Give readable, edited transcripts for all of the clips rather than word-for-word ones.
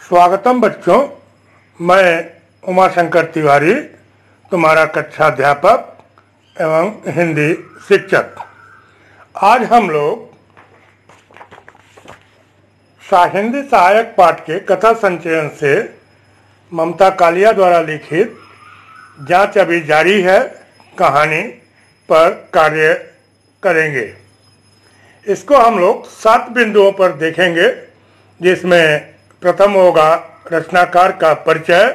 स्वागतम बच्चों, मैं उमाशंकर तिवारी, तुम्हारा कक्षा अध्यापक एवं हिंदी शिक्षक। आज हम लोग हिंदी सहायक पाठ के कथा संचयन से ममता कालिया द्वारा लिखित जांच अभी जारी है कहानी पर कार्य करेंगे। इसको हम लोग 7 बिंदुओं पर देखेंगे, जिसमें प्रथम होगा रचनाकार का परिचय,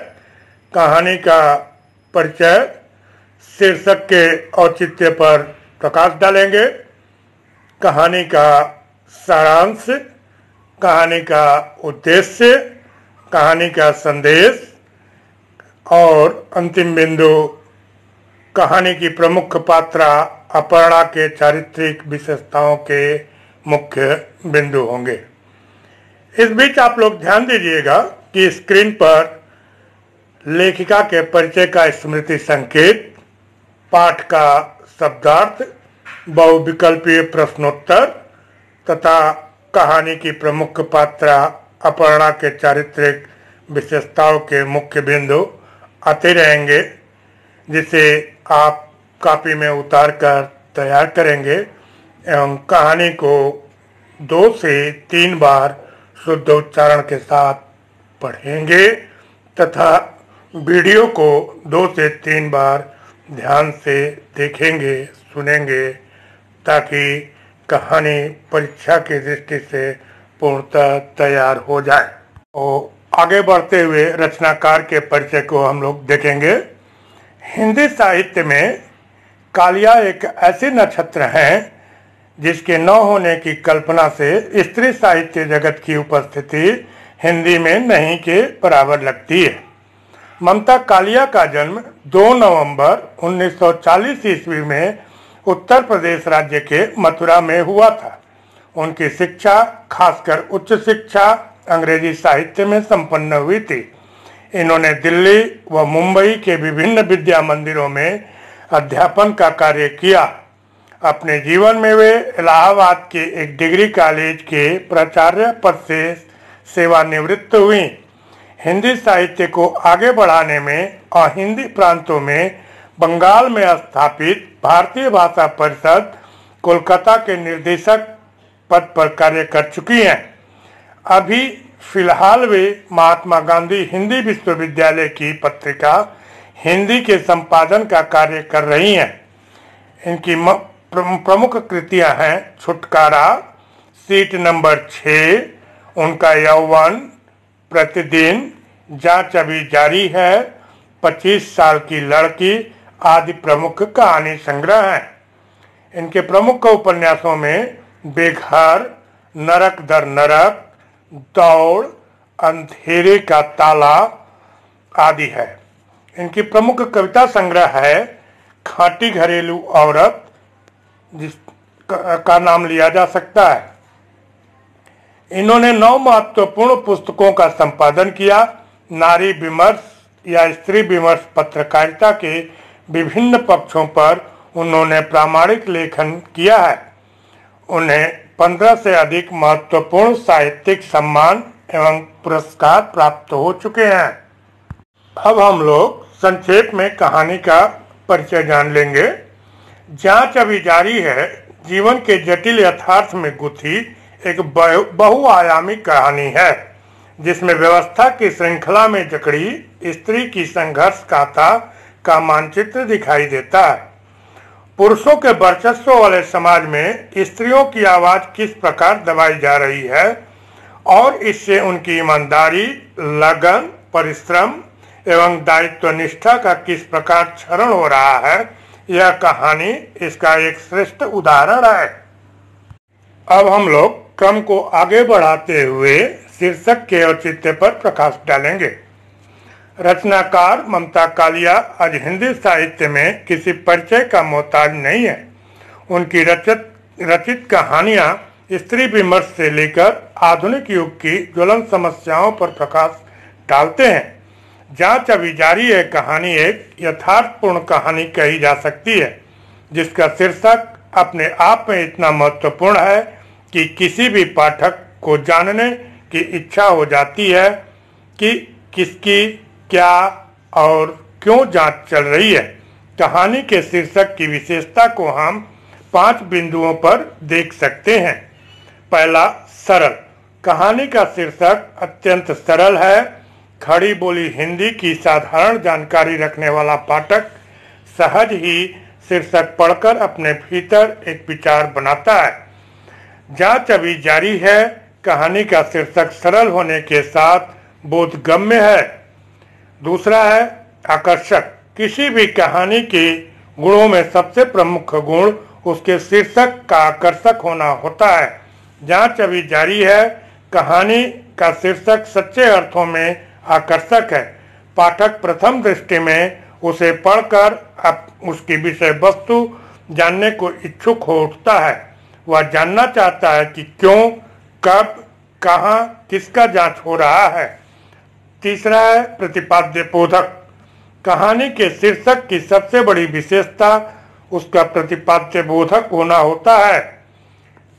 कहानी का परिचय, शीर्षक के औचित्य पर प्रकाश डालेंगे, कहानी का सारांश, कहानी का उद्देश्य, कहानी का संदेश और अंतिम बिंदु कहानी की प्रमुख पात्रा अपर्णा के चारित्रिक विशेषताओं के मुख्य बिंदु होंगे। इस बीच आप लोग ध्यान दीजिएगा कि स्क्रीन पर लेखिका के परिचय का स्मृति संकेत, पाठ का शब्दार्थ, बहुविकल्पीय प्रश्नोत्तर तथा कहानी की प्रमुख पात्रा अपर्णा के चारित्रिक विशेषताओं के मुख्य बिंदु आते रहेंगे, जिसे आप कॉपी में उतार कर तैयार करेंगे एवं कहानी को 2 से 3 बार शुद्ध उच्चारण के साथ पढ़ेंगे तथा वीडियो को 2 से 3 बार ध्यान से देखेंगे, सुनेंगे, ताकि कहानी परीक्षा की दृष्टि से पूर्णतः तैयार हो जाए। और आगे बढ़ते हुए रचनाकार के परिचय को हम लोग देखेंगे। हिंदी साहित्य में कालिया एक ऐसे नक्षत्र हैं जिसके न होने की कल्पना से स्त्री साहित्य जगत की उपस्थिति हिंदी में नहीं के बराबर लगती है। ममता कालिया का जन्म 2 नवंबर 1940 ईस्वी में उत्तर प्रदेश राज्य के मथुरा में हुआ था। उनकी शिक्षा, खासकर उच्च शिक्षा, अंग्रेजी साहित्य में संपन्न हुई थी। इन्होंने दिल्ली व मुंबई के विभिन्न विद्या मंदिरों में अध्यापन का कार्य किया। अपने जीवन में वे इलाहाबाद के एक डिग्री कॉलेज के प्राचार्य पद से सेवानिवृत्त हुई। हिंदी साहित्य को आगे बढ़ाने में और हिंदी प्रांतों में बंगाल में स्थापित भारतीय भाषा परिषद कोलकाता के निर्देशक पद पर कार्य कर चुकी हैं। अभी फिलहाल वे महात्मा गांधी हिंदी विश्वविद्यालय की पत्रिका हिंदी के संपादन का कार्य कर रही हैं। इनकी प्रमुख कृतियां हैं छुटकारा, सीट नंबर 6, उनका यौवन, प्रतिदिन, जांच अभी जारी है, 25 साल की लड़की आदि प्रमुख कहानी संग्रह हैं। इनके प्रमुख उपन्यासों में बेघर, नरक दर नरक, दौड़, अंधेरे का ताला आदि है। इनकी प्रमुख कविता संग्रह है खाटी घरेलू औरत, जिसका नाम लिया जा सकता है। इन्होंने 9 महत्वपूर्ण पुस्तकों का संपादन किया। नारी विमर्श या स्त्री विमर्श पत्रकारिता के विभिन्न पक्षों पर उन्होंने प्रामाणिक लेखन किया है। उन्हें 15 से अधिक महत्वपूर्ण साहित्यिक सम्मान एवं पुरस्कार प्राप्त हो चुके हैं। अब हम लोग संक्षेप में कहानी का परिचय जान लेंगे। जांच अभी जारी है जीवन के जटिल यथार्थ में गुथी एक बहुआयामी कहानी है, जिसमें व्यवस्था की श्रृंखला में जकड़ी स्त्री की संघर्ष गाथा का मानचित्र दिखाई देता है। पुरुषों के वर्चस्व वाले समाज में स्त्रियों की आवाज किस प्रकार दबाई जा रही है और इससे उनकी ईमानदारी, लगन, परिश्रम एवं दायित्व निष्ठा का किस प्रकार क्षरण हो रहा है, यह कहानी इसका एक श्रेष्ठ उदाहरण है। अब हम लोग क्रम को आगे बढ़ाते हुए शीर्षक के औचित्य पर प्रकाश डालेंगे। रचनाकार ममता कालिया आज हिंदी साहित्य में किसी परिचय का मोहताज नहीं है। उनकी रचित कहानियां स्त्री विमर्श से लेकर आधुनिक युग की ज्वलन समस्याओं पर प्रकाश डालते हैं। जांच अभी जारी है कहानी एक यथार्थपूर्ण कहानी कही जा सकती है, जिसका शीर्षक अपने आप में इतना महत्वपूर्ण है कि किसी भी पाठक को जानने की इच्छा हो जाती है। कि किसकी क्या और क्यों जांच चल रही है। कहानी के शीर्षक की विशेषता को हम 5 बिंदुओं पर देख सकते हैं। पहला, सरल। कहानी का शीर्षक अत्यंत सरल है। खड़ी बोली हिंदी की साधारण जानकारी रखने वाला पाठक सहज ही शीर्षक पढ़कर अपने भीतर एक विचार बनाता है। जांच अभी जारी है। कहानी का शीर्षक सरल होने के साथ बोधगम्य है। दूसरा है आकर्षक। किसी भी कहानी के गुणों में सबसे प्रमुख गुण उसके शीर्षक का आकर्षक होना होता है। जांच अभी जारी है। कहानी का शीर्षक सच्चे अर्थों में आकर्षक है। पाठक प्रथम दृष्टि में उसे पढ़कर उसकी विषय वस्तु जानने को इच्छुक हो उठता है। वह जानना चाहता है कि क्यों, कब, कहां, किसका जांच हो रहा है। तीसरा है प्रतिपाद्य बोधक। कहानी के शीर्षक की सबसे बड़ी विशेषता उसका प्रतिपाद्य बोधक होना होता है।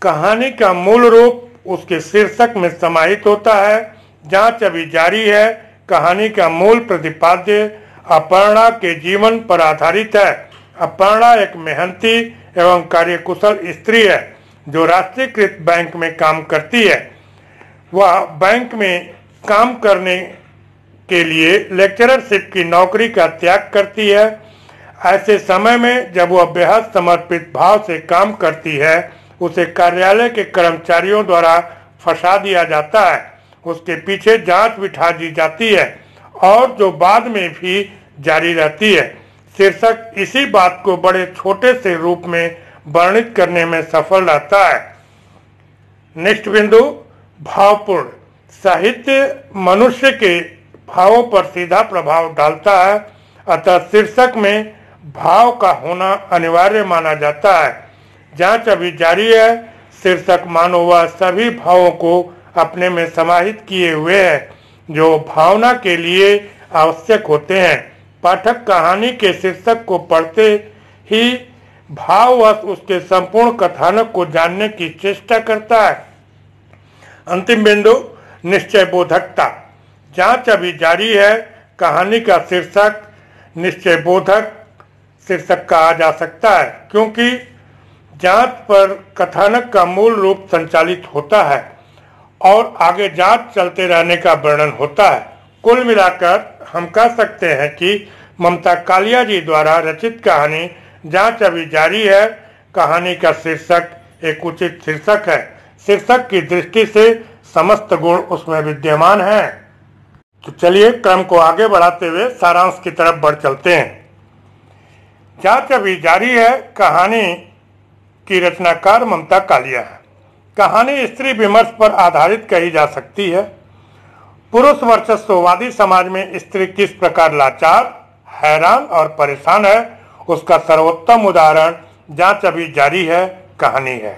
कहानी का मूल रूप उसके शीर्षक में समाहित होता है। जांच अभी जारी है। कहानी का मूल प्रतिपाद्य अपर्णा के जीवन पर आधारित है। अपर्णा एक मेहनती एवं कार्यकुशल स्त्री है जो राष्ट्रीयकृत बैंक में काम करती है। वह बैंक में काम करने के लिए लेक्चररशिप की नौकरी का त्याग करती है। ऐसे समय में जब वह बेहद समर्पित भाव से काम करती है, उसे कार्यालय के कर्मचारियों द्वारा फंसा दिया जाता है। उसके पीछे जांच बिठा दी जाती है और जो बाद में भी जारी रहती है। शीर्षक इसी बात को बड़े छोटे से रूप में वर्णित करने में सफल रहता है। नेक्स्ट बिंदु, भावपूर्ण। साहित्य मनुष्य के भावों पर सीधा प्रभाव डालता है, अतः शीर्षक में भाव का होना अनिवार्य माना जाता है। जांच अभी जारी है। शीर्षक मानो वह सभी भावों को अपने में समाहित किए हुए है जो भावना के लिए आवश्यक होते हैं। पाठक कहानी के शीर्षक को पढ़ते ही भाववश उसके संपूर्ण कथानक को जानने की चेष्टा करता है। अंतिम बिंदु, निश्चय बोधकता। जांच अभी जारी है। कहानी का शीर्षक निश्चय बोधक शीर्षक कहा जा सकता है क्योंकि जांच पर कथानक का मूल रूप संचालित होता है और आगे जांच चलते रहने का वर्णन होता है। कुल मिलाकर हम कह सकते हैं कि ममता कालिया जी द्वारा रचित कहानी जांच अभी जारी है। कहानी का शीर्षक एक उचित शीर्षक है। शीर्षक की दृष्टि से समस्त गुण उसमें विद्यमान हैं। तो चलिए क्रम को आगे बढ़ाते हुए सारांश की तरफ बढ़ चलते हैं। जांच अभी जारी है। कहानी की रचनाकार ममता कालिया है। कहानी स्त्री विमर्श पर आधारित कही जा सकती है। पुरुष वर्चस्ववादी समाज में स्त्री किस प्रकार लाचार, हैरान और परेशान है, उसका सर्वोत्तम उदाहरण जांच अभी जारी है कहानी है।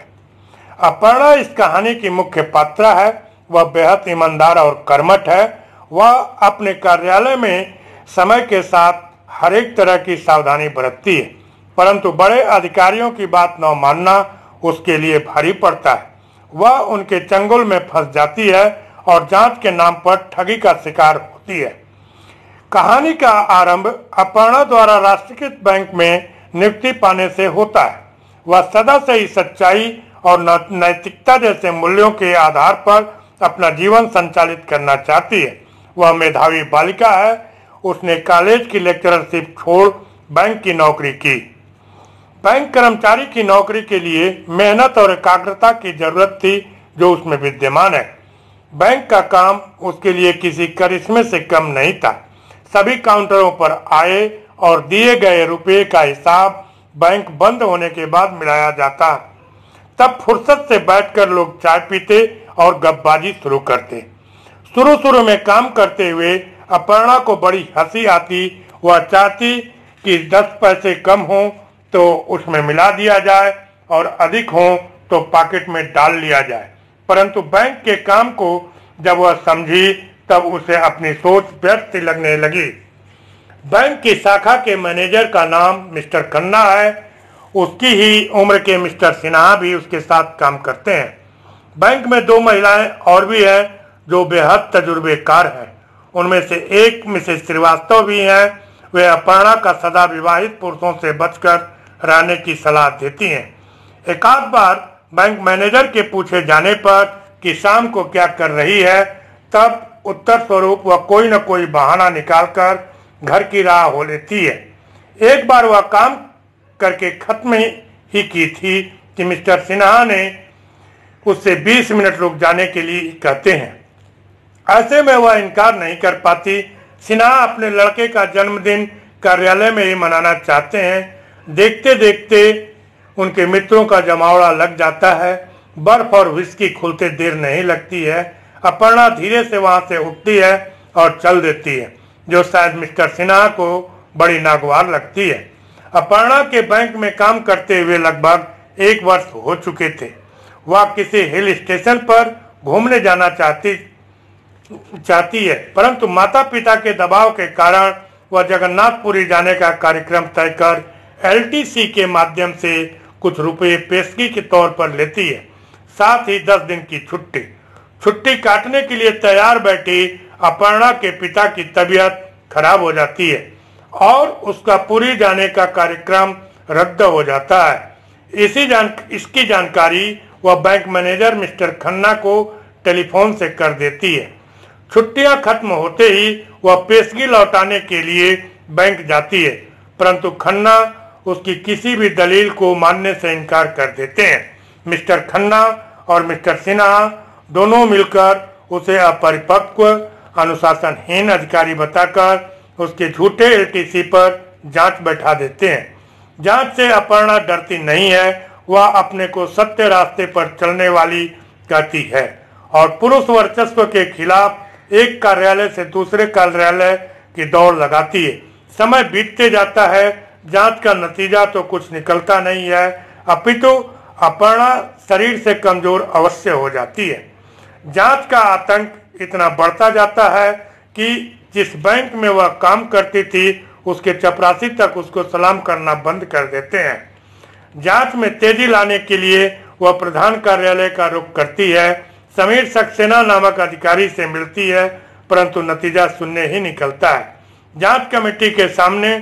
अपर्णा इस कहानी की मुख्य पात्रा है। वह बेहद ईमानदार और कर्मठ है। वह अपने कार्यालय में समय के साथ हर एक तरह की सावधानी बरतती है, परंतु बड़े अधिकारियों की बात न मानना उसके लिए भारी पड़ता है। वह उनके चंगुल में फंस जाती है और जांच के नाम पर ठगी का शिकार होती है। कहानी का आरंभ अपर्णा द्वारा राष्ट्रीयकृत बैंक में नियुक्ति पाने से होता है। वह सदा से ही सच्चाई और नैतिकता जैसे मूल्यों के आधार पर अपना जीवन संचालित करना चाहती है। वह मेधावी बालिका है। उसने कॉलेज की लेक्चररशिप छोड़ बैंक की नौकरी की। बैंक कर्मचारी की नौकरी के लिए मेहनत और एकाग्रता की जरूरत थी जो उसमें विद्यमान है। बैंक का काम उसके लिए किसी करिश्मे से कम नहीं था। सभी काउंटरों पर आए और दिए गए रुपये का हिसाब बैंक बंद होने के बाद मिलाया जाता। तब फुर्सत से बैठकर लोग चाय पीते और गपबाजी शुरू करते। शुरू में काम करते हुए अपर्णा को बड़ी हंसी आती। वह चाहती कि 10 पैसे कम हो तो उसमें मिला दिया जाए और अधिक हो तो पॉकेट में डाल लिया जाए, परंतु बैंक के काम को जब वह समझी तब उसे अपनी सोच व्यर्थ लगने लगी। बैंक की शाखा के मैनेजर का नाम मिस्टर खन्ना है। उसकी ही उम्र के मिस्टर सिन्हा भी उसके साथ काम करते हैं। बैंक में 2 महिलाएं और भी हैं जो बेहद तजुर्बेकार हैं। उनमें से एक मिसेस श्रीवास्तव भी हैं। वे अपर्णा का सदा विवाहित पुरुषों से बचकर रहने की सलाह देती हैं। एक आध बार बैंक मैनेजर के पूछे जाने पर कि शाम को क्या कर रही है, तब उत्तर स्वरूप वह कोई न कोई बहाना निकालकर घर की राह हो लेती है। एक बार वह काम करके खत्म ही की थी कि मिस्टर सिन्हा ने उससे 20 मिनट रुक जाने के लिए कहते हैं। ऐसे में वह इनकार नहीं कर पाती। सिन्हा अपने लड़के का जन्मदिन कार्यालय में ही मनाना चाहते हैं। देखते देखते उनके मित्रों का जमावड़ा लग जाता है। बर्फ और विस्की खुलते देर नहीं लगती है। अपर्णा धीरे से वहां से उठती है और चल देती है, जो शायद मिस्टर सिन्हा को बड़ी नागवार लगती है। अपर्णा के बैंक में काम करते हुए लगभग 1 वर्ष हो चुके थे। वह किसी हिल स्टेशन पर घूमने जाना चाहती है, परंतु माता पिता के दबाव के कारण वह जगन्नाथपुरी जाने का कार्यक्रम तय कर LTC के माध्यम से कुछ रुपए पेशगी के तौर पर लेती है, साथ ही 10 दिन की छुट्टी काटने के लिए तैयार बैठी अपर्णा के पिता की तबीयत खराब हो जाती है और उसका पुरी जाने का कार्यक्रम रद्द हो जाता है। इसकी जानकारी वह बैंक मैनेजर मिस्टर खन्ना को टेलीफोन से कर देती है। छुट्टियां खत्म होते ही वह पेशगी लौटाने के लिए बैंक जाती है, परंतु खन्ना उसकी किसी भी दलील को मानने से इनकार कर देते हैं। मिस्टर खन्ना और मिस्टर सिन्हा दोनों मिलकर उसे अपरिपक्व अनुशासनहीन अधिकारी बताकर उसके झूठे LTC पर जांच बैठा देते हैं। जांच से अपर्णा डरती नहीं है। वह अपने को सत्य रास्ते पर चलने वाली कहती है और पुरुष वर्चस्व के खिलाफ एक कार्यालय से दूसरे कार्यालय की दौड़ लगाती है। समय बीतते जाता है। जांच का नतीजा तो कुछ निकलता नहीं है, अपितु अपर्णा शरीर से कमजोर अवश्य हो जाती है। जांच का आतंक इतना बढ़ता जाता है कि जिस बैंक में वह काम करती थी उसके चपरासी तक उसको सलाम करना बंद कर देते हैं। जांच में तेजी लाने के लिए वह प्रधान कार्यालय का रुख करती है। समीर सक्सेना नामक अधिकारी से मिलती है, परंतु नतीजा शून्य ही निकलता है। जांच कमेटी के सामने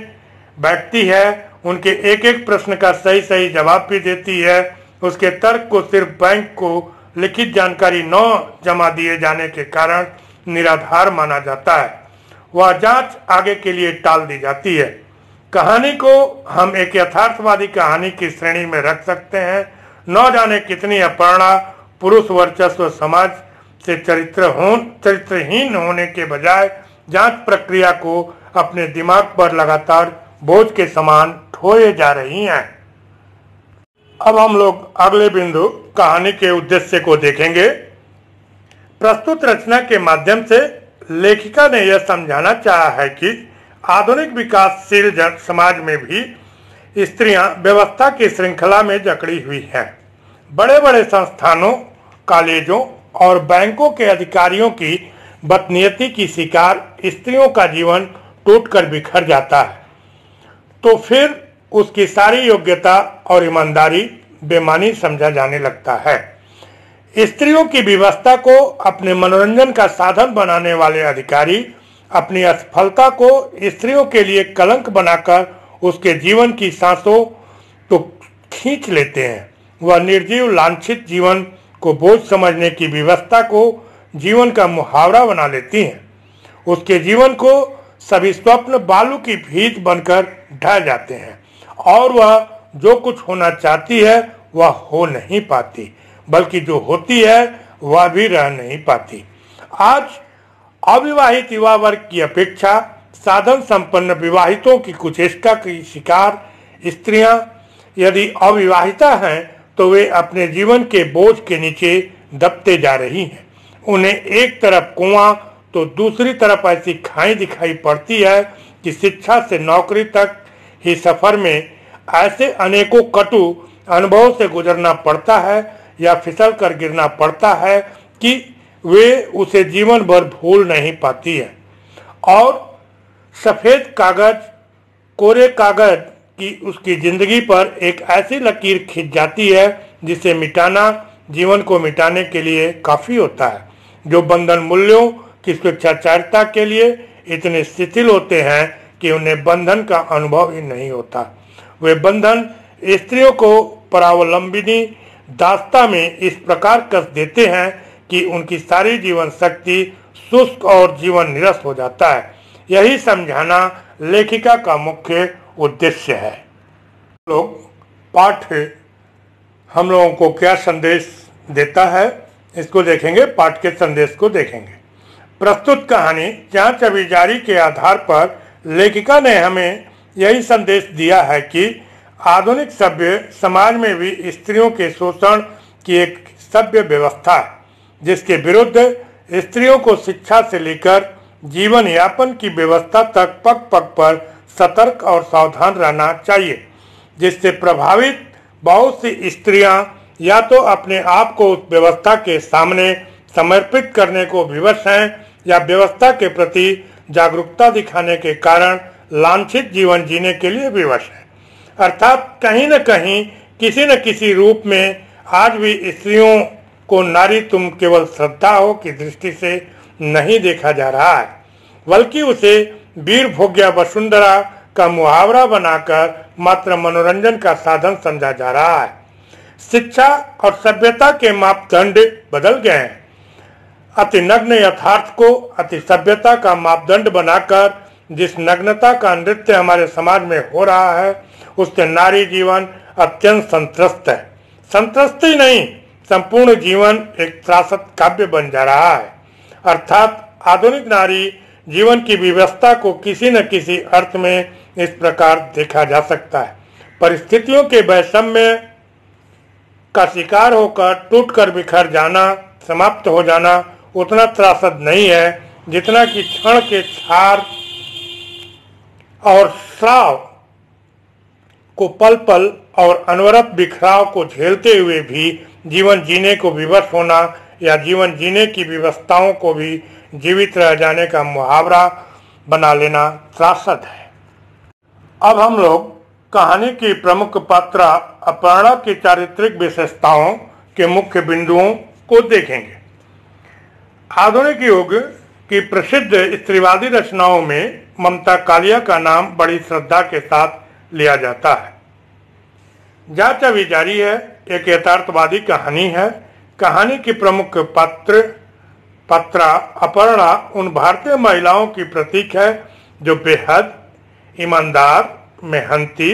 बैठती है, उनके एक एक प्रश्न का सही जवाब भी देती है। उसके तर्क को सिर्फ बैंक को लिखित जानकारी न जमा दिए जाने के कारण निराधार माना जाता है। वह जांच आगे के लिए टाल दी जाती है। कहानी को हम एक यथार्थवादी कहानी की श्रेणी में रख सकते हैं। न जाने कितनी अपर्णा पुरुष वर्चस्व समाज से चरित्रहीन होने के बजाय जांच प्रक्रिया को अपने दिमाग पर लगातार बोझ के समान ढोए जा रही हैं। अब हम लोग अगले बिंदु कहानी के उद्देश्य को देखेंगे। प्रस्तुत रचना के माध्यम से लेखिका ने यह समझाना चाहा है कि आधुनिक विकासशील समाज में भी स्त्रियां व्यवस्था की श्रृंखला में जकड़ी हुई हैं। बड़े बड़े संस्थानों, कॉलेजों और बैंकों के अधिकारियों की बदनीयती की शिकार स्त्रियों का जीवन टूटकर बिखर जाता है, तो फिर उसकी सारी योग्यता और ईमानदारी बेमानी समझा जाने लगता है। स्त्रियों की व्यवस्था को अपने मनोरंजन का साधन बनाने वाले अधिकारी अपनी असफलता को स्त्रियों के लिए कलंक बनाकर उसके जीवन की सांसों तो खींच लेते हैं। वह निर्जीव लांछित जीवन को बोझ समझने की व्यवस्था को जीवन का मुहावरा बना लेती हैं। उसके जीवन को सभी स्वप्न बालू की भीत बनकर ढह जाते हैं और वह जो कुछ होना चाहती है वह हो नहीं पाती, बल्कि जो होती है वह भी रह नहीं पाती। आज अविवाहित युवा वर्ग की अपेक्षा साधन संपन्न विवाहितों की कुचेष्टा की शिकार स्त्रियां यदि अविवाहिता हैं तो वे अपने जीवन के बोझ के नीचे दबते जा रही हैं। उन्हें एक तरफ कुआं तो दूसरी तरफ ऐसी खाई दिखाई पड़ती है कि शिक्षा से नौकरी तक ही सफर में ऐसे अनेकों कटु अनुभव से गुजरना पड़ता है या फिसल कर गिरना पड़ता है कि वे उसे जीवन भर भूल नहीं पाती है और सफेद कागज कोरे कागज की उसकी जिंदगी पर एक ऐसी लकीर खिंच जाती है जिसे मिटाना जीवन को मिटाने के लिए काफी होता है, जो बंधन मूल्यों कि स्वेच्छाचारिता के लिए इतने शिथिल होते हैं कि उन्हें बंधन का अनुभव ही नहीं होता। वे बंधन स्त्रियों को परावलंबिनी दास्ता में इस प्रकार कस देते हैं कि उनकी सारी जीवन शक्ति शुष्क और जीवन निरस्त हो जाता है। यही समझाना लेखिका का मुख्य उद्देश्य है। लोग पाठ हम लोगों को क्या संदेश देता है, इसको देखेंगे। पाठ के संदेश को देखेंगे। प्रस्तुत कहानी जांच अभिजारी के आधार पर लेखिका ने हमें यही संदेश दिया है कि आधुनिक सभ्य समाज में भी स्त्रियों के शोषण की एक सभ्य व्यवस्था है, जिसके विरुद्ध स्त्रियों को शिक्षा से लेकर जीवन यापन की व्यवस्था तक पग पग पर सतर्क और सावधान रहना चाहिए, जिससे प्रभावित बहुत सी स्त्रियां या तो अपने आप को उस व्यवस्था के सामने समर्पित करने को विवश हैं या व्यवस्था के प्रति जागरूकता दिखाने के कारण लांछित जीवन जीने के लिए विवश हैं। अर्थात कहीं न कहीं किसी न किसी रूप में आज भी स्त्रियों को नारी तुम केवल श्रद्धा हो की दृष्टि से नहीं देखा जा रहा है, बल्कि उसे वीर भोग्या वसुंधरा का मुहावरा बनाकर मात्र मनोरंजन का साधन समझा जा रहा है। शिक्षा और सभ्यता के मापदंड बदल गए हैं। अति नग्न यथार्थ को अति सभ्यता का मापदंड बनाकर जिस नग्नता का नृत्य हमारे समाज में हो रहा है, उससे नारी जीवन अत्यंत संत्रस्त है। संत्रस्त ही नहीं, संपूर्ण जीवन एक त्रासद काव्य बन जा रहा है। अर्थात आधुनिक नारी जीवन की व्यवस्था को किसी न किसी अर्थ में इस प्रकार देखा जा सकता है। परिस्थितियों के वैषम्य का शिकार होकर टूटकर बिखर जाना, समाप्त हो जाना उतना त्रासद नहीं है जितना कि क्षण के क्षार और श्राव को पल पल और अनवरत बिखराव को झेलते हुए भी जीवन जीने को विवश होना या जीवन जीने की व्यवस्थाओं को भी जीवित रह जाने का मुहावरा बना लेना त्रासद है। अब हम लोग कहानी की प्रमुख पात्रा अपर्णा की चारित्रिक विशेषताओं के मुख्य बिंदुओं को देखेंगे। आधुनिक युग की प्रसिद्ध स्त्रीवादी रचनाओं में ममता कालिया का नाम बड़ी श्रद्धा के साथ लिया जाता है। जांच अभी जारी है एक यथार्थवादी कहानी है। कहानी की प्रमुख पात्रा अपर्णा उन भारतीय महिलाओं की प्रतीक है जो बेहद ईमानदार, मेहनती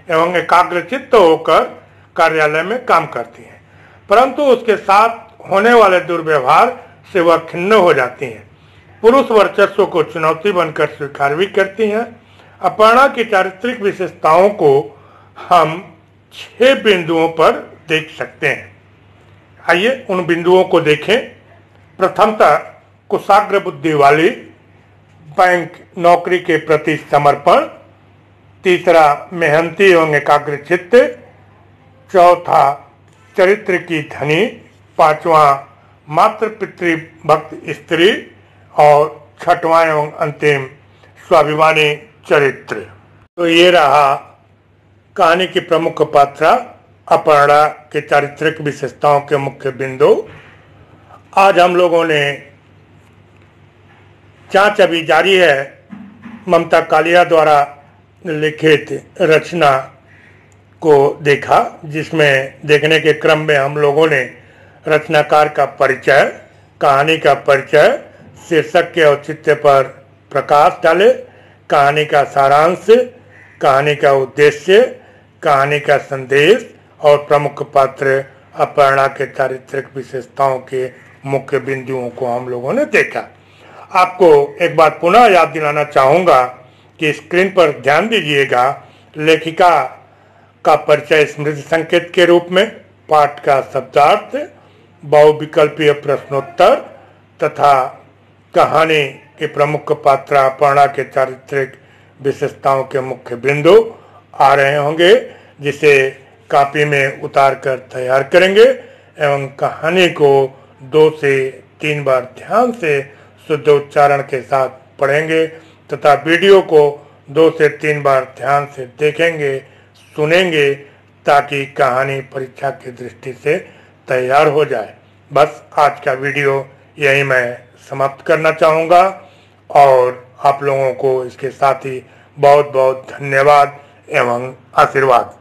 एवं एकाग्रचित्त होकर कार्यालय में काम करती हैं, परंतु उसके साथ होने वाले दुर्व्यवहार से वह खिन्न हो जाती हैं। पुरुष वर्चस्व को चुनौती बनकर स्वीकार भी करती हैं। अपर्णा की चारित्रिक विशेषताओं को हम 6 बिंदुओं पर देख सकते हैं। आइए उन बिंदुओं को देखें। प्रथमतः कुशाग्र बुद्धि वाली, बैंक नौकरी के प्रति समर्पण। तीसरा मेहनती एवं एकाग्रचित्त। चौथा चरित्र की धनी। पांचवा मातृ पितृभक्त स्त्री। और छठवां एवं अंतिम स्वाभिमानी चरित्र। तो ये रहा कहानी की प्रमुख पात्रा अपर्णा के चारित्रिक विशेषताओं के मुख्य बिंदु। आज हम लोगों ने जांच अभी जारी है ममता कालिया द्वारा लिखित रचना को देखा, जिसमें देखने के क्रम में हम लोगों ने रचनाकार का परिचय, कहानी का परिचय, शीर्षक के औचित्य पर प्रकाश डाले, कहानी का सारांश, कहानी का उद्देश्य, कहानी का संदेश और प्रमुख पात्र अपर्णा के चारित्रिक विशेषताओं के मुख्य बिंदुओं को हम लोगों ने देखा। आपको एक बात पुनः याद दिलाना चाहूँगा कि स्क्रीन पर ध्यान दीजिएगा। लेखिका का परिचय स्मृति संकेत के रूप में, पाठ का शब्दार्थ, बहुविकल्पीय प्रश्नोत्तर तथा कहानी के प्रमुख पात्र अपर्णा के चारित्रिक विशेषताओं के मुख्य बिंदु आ रहे होंगे, जिसे कॉपी में उतार कर तैयार करेंगे एवं कहानी को 2 से 3 बार ध्यान से शुद्ध उच्चारण के साथ पढ़ेंगे तथा वीडियो को 2 से 3 बार ध्यान से देखेंगे, सुनेंगे, ताकि कहानी परीक्षा की दृष्टि से तैयार हो जाए। बस आज का वीडियो यही मैं समाप्त करना चाहूँगा और आप लोगों को इसके साथ ही बहुत बहुत धन्यवाद एवं आशीर्वाद।